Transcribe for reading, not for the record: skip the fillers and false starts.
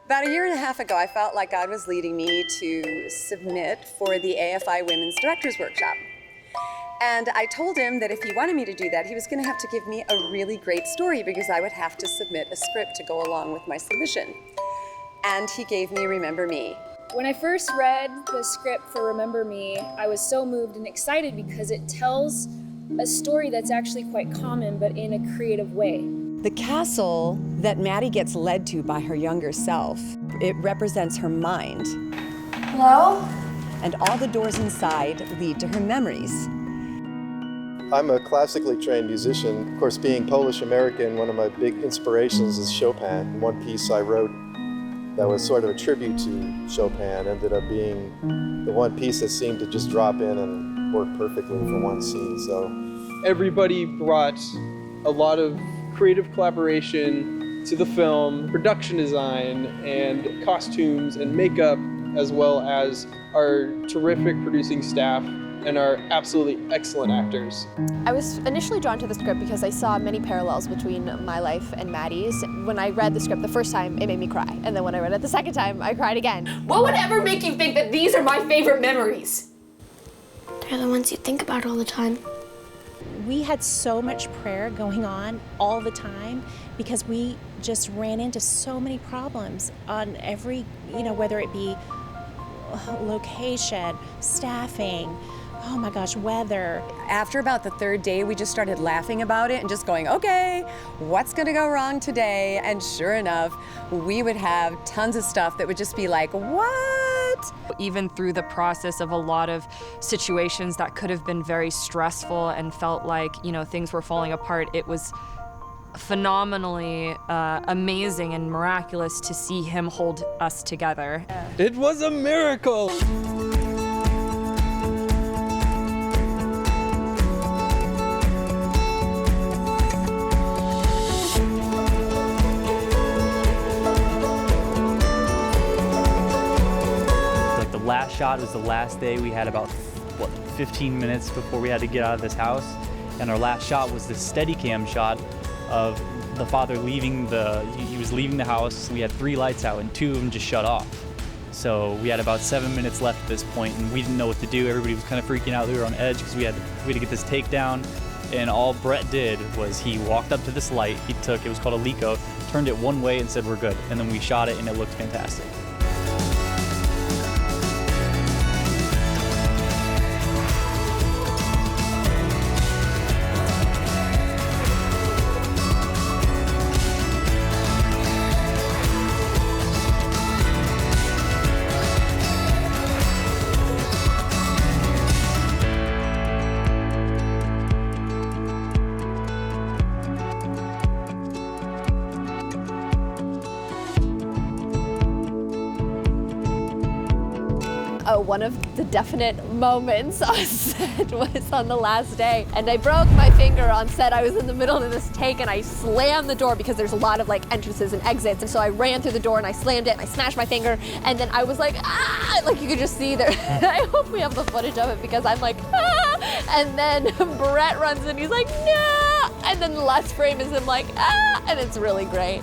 About a year and a half ago, I felt like God was leading me to submit for the AFI Women's Directors Workshop. And I told him that if he wanted me to do that, he was going to have to give me a really great story because I would have to submit a script to go along with my submission. And he gave me Remember Me. When I first read the script for Remember Me, I was so moved and excited because it tells a story that's actually quite common, but in a creative way. The castle that Maddie gets led to by her younger self, it represents her mind. Hello? And all the doors inside lead to her memories. I'm a classically trained musician. Of course, being Polish-American, one of my big inspirations is Chopin. One piece I wrote that was sort of a tribute to Chopin ended up being the one piece that seemed to just drop in and work perfectly for one scene. So everybody brought a lot of creative collaboration to the film, production design and costumes and makeup, as well as our terrific producing staff and our absolutely excellent actors. I was initially drawn to the script because I saw many parallels between my life and Maddie's. When I read the script the first time, it made me cry. And then when I read it the second time, I cried again. What would ever make you think that these are my favorite memories? They're the ones you think about all the time. We had so much prayer going on all the time because we just ran into so many problems on every, whether it be location, staffing, oh my gosh, weather. After about the third day, we just started laughing about it and just going, okay, what's gonna go wrong today? And sure enough, we would have tons of stuff that would just be like, what? Even through the process of a lot of situations that could have been very stressful and felt like, things were falling apart, it was phenomenally amazing and miraculous to see him hold us together. It was a miracle! The last shot was the last day. We had about 15 minutes before we had to get out of this house, and our last shot was this Steadicam shot of the father leaving he was leaving the house. We had 3 lights out and 2 of them just shut off. So we had about 7 minutes left at this point and we didn't know what to do. Everybody was kind of freaking out. We were on edge because we had to get this take down. And all Brett did was he walked up to this light. It was called a Lico, turned it one way and said, we're good. And then we shot it and it looked fantastic. One of the definite moments on set was on the last day, and I broke my finger on set. I was in the middle of this take and I slammed the door because there's a lot of entrances and exits, and so I ran through the door and I slammed it and I smashed my finger, and then I was like, ah, you could just see there. I hope we have the footage of it because I'm like, ah, and then Brett runs in, he's like, no, and then the last frame is him like, ah, and it's really great.